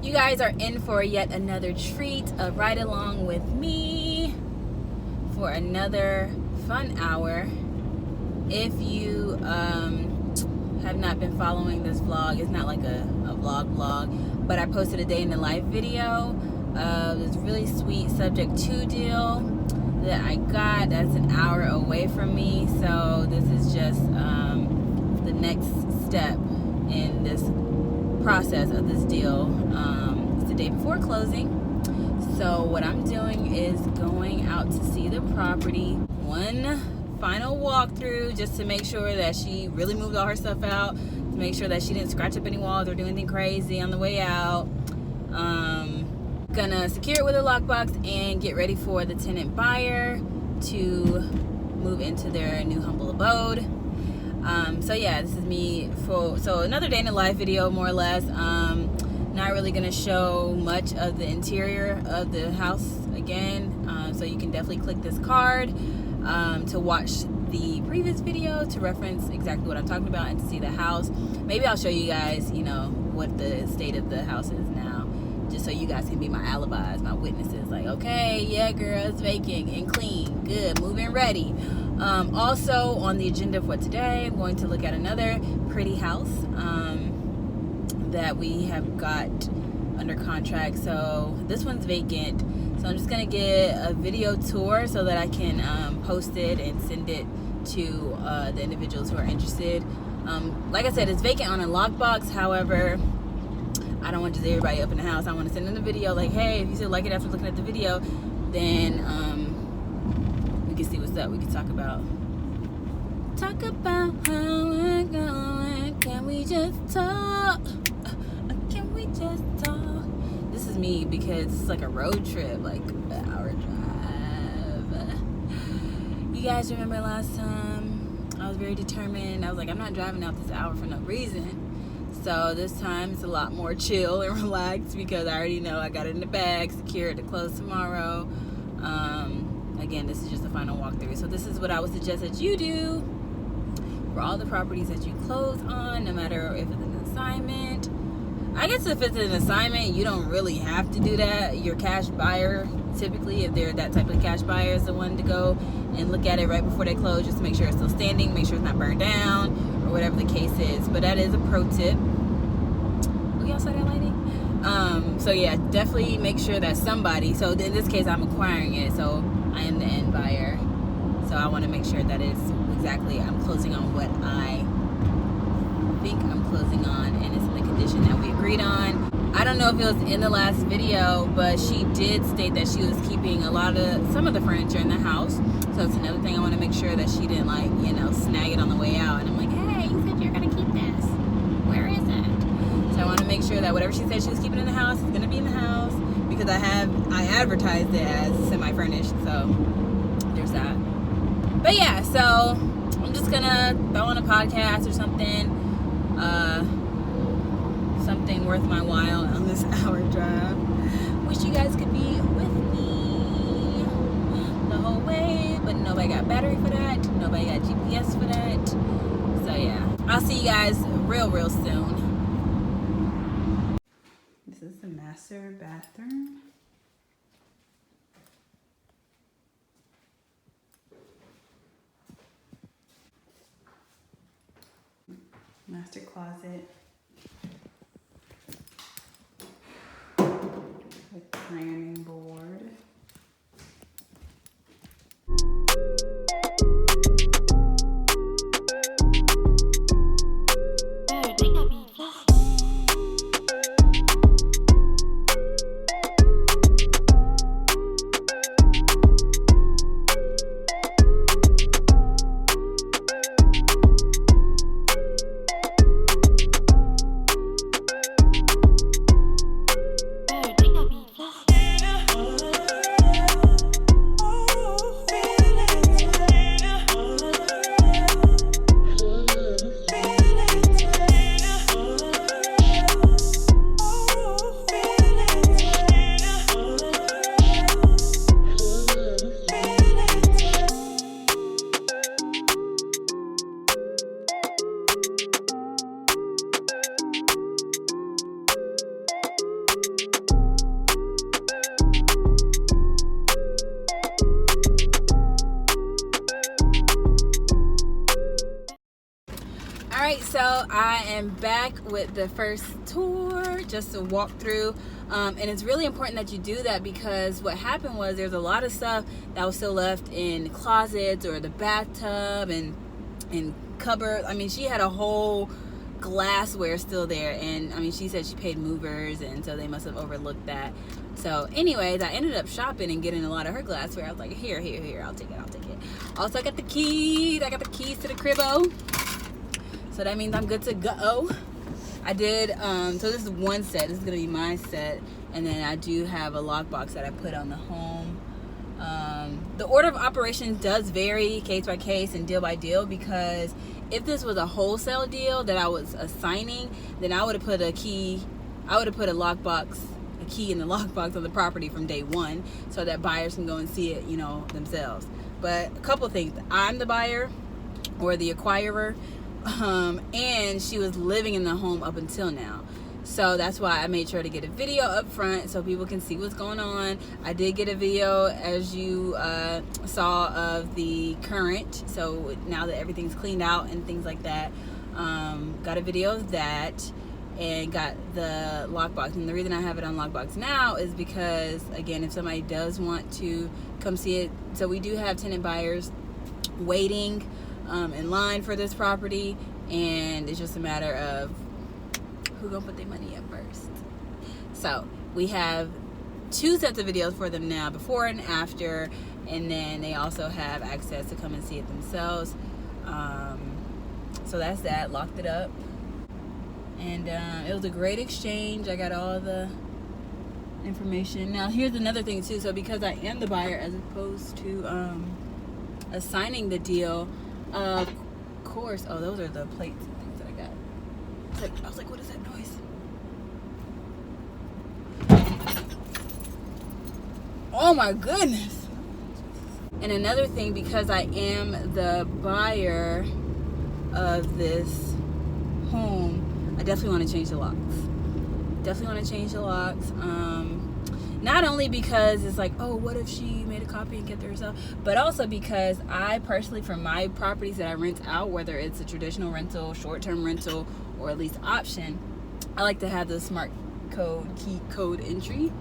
You guys are in for yet another treat, a ride along with me for another fun hour. If you have not been following this vlog, it's not like a vlog, but I posted a day in the life video of this really sweet subject to deal that I got that's an hour away from me. So this is just the next step in this process of this deal. It's the day before closing, so what I'm doing is going out to see the property. One final walkthrough just to make sure that she really moved all her stuff out, to make sure that she didn't scratch up any walls or do anything crazy on the way out. Gonna secure it with a lockbox and get ready for the tenant buyer to move into their new humble abode. So yeah, this is me so another day in the life video, more or less. Not really gonna show much of the interior of the house again, so you can definitely click this card to watch the previous video to reference exactly what I'm talking about and to see the house. Maybe I'll show you guys, what the state of the house is now, just so you guys can be my alibis, my witnesses. Like, okay, yeah, girl, it's vacant and clean, good, moving ready. Also on the agenda for today, I'm going to look at another pretty house that we have got under contract. So this one's vacant, so I'm just gonna get a video tour so that I can post it and send it to the individuals who are interested. Like I said, it's vacant on a lockbox. However, I don't want just everybody up in the house. I want to send them the video like, hey, if you still like it after looking at the video, then we can see what's up. We can talk about how we're going. Can we just talk? Can we just talk? This is me because it's like a road trip, like an hour drive. You guys remember last time I was very determined. I was like, I'm not driving out this hour for no reason. So this time it's a lot more chill and relaxed because I already know I got it in the bag, secured to close tomorrow. Again, this is just a final walkthrough. So this is what I would suggest that you do for all the properties that you close on, no matter if it's an assignment. I guess if it's an assignment, you don't really have to do that. Your cash buyer, typically, if they're that type of cash buyer, is the one to go and look at it right before they close, just to make sure it's still standing, make sure it's not burned down, or whatever the case is. But that is a pro tip. We all saw that lighting? So yeah, definitely make sure that somebody, so in this case I'm acquiring it, so I am the end buyer, so I want to make sure that it's exactly, I'm closing on what I think I'm closing on, and it's in the condition that we agreed on. I don't know if it was in the last video, but she did state that she was keeping some of the furniture in the house, so it's another thing I want to make sure that she didn't snag it on the way out, and I'm like, hey, you said you're gonna keep this, where is it? So I want to make sure that whatever she said she was keeping in the house is gonna be in the house, because I advertised it as semi-furnished, so there's that. But yeah, so I'm just gonna throw on a podcast or something, something worth my while on this hour drive. Wish you guys could be with me the whole way, but nobody got battery for that, nobody got GPS for that. So yeah, I'll see you guys real soon. This is the master bathroom. Master closet with ironing board. So I am back with the first tour, just to walk through, and it's really important that you do that, because what happened was there's a lot of stuff that was still left in closets or the bathtub and cupboard. I mean, she had a whole glassware still there, and I mean, she said she paid movers, and so they must have overlooked that. So anyways, I ended up shopping and getting a lot of her glassware. I was like, here, I'll take it. Also, I got the keys to the cribbo, so that means I'm good to go. I did so this is one set. This is gonna be my set, and then I do have a lockbox that I put on the home. The order of operations does vary case by case and deal by deal, because if this was a wholesale deal that I was assigning, then I would have put a key in the lockbox of the property from day one, so that buyers can go and see it, themselves. But a couple things: I'm the buyer or the acquirer, and she was living in the home up until now. So that's why I made sure to get a video up front so people can see what's going on. I did get a video, as you saw, of the current. So now that everything's cleaned out and things like that, got a video of that, and got the lockbox. And the reason I have it on lockbox now is because, again, if somebody does want to come see it, so we do have tenant buyers waiting in line for this property, and it's just a matter of who gonna put their money up first. So we have 2 sets of videos for them now, before and after, and then they also have access to come and see it themselves. So that's that. Locked it up, and it was a great exchange. I got all the information. Now here's another thing too. So because I am the buyer as opposed to assigning the deal, of course, oh, those are the plates and things that I got. I was like, what is that noise? Oh my goodness. And another thing, because I am the buyer of this home, I definitely want to change the locks. Not only because it's like, oh, what if she made a copy and kept it herself, but also because I personally, for my properties that I rent out, whether it's a traditional rental, short-term rental, or at least option, I like to have the smart key code entry,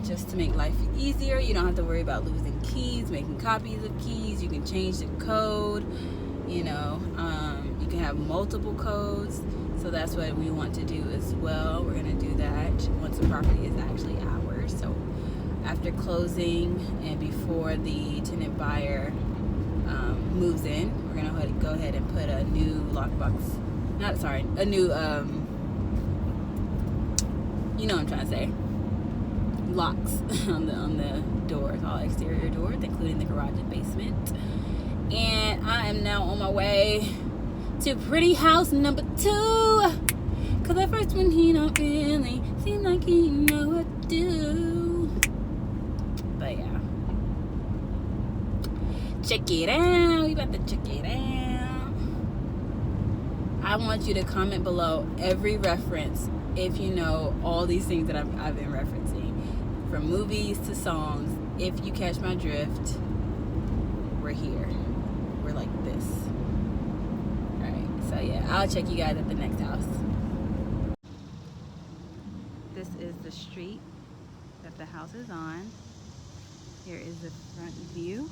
just to make life easier. You don't have to worry about losing keys, making copies of keys. You can change the code, you can have multiple codes. So that's what we want to do as well. We're going to do that once the property is actually ours. So after closing and before the tenant buyer moves in, we're going to go ahead and put a new lockbox. A new, you know what I'm trying to say, locks on the doors, all exterior doors, including the garage and basement. And I am now on my way to pretty house number 2, cause that first one he don't really seem like he know what to do. But yeah, check it out. We about to check it out. I want you to comment below every reference if you know all these things that I've been referencing, from movies to songs. If you catch my drift, we're here. We're like this. So yeah, I'll check you guys at the next house. This is the street that the house is on. Here is the front view.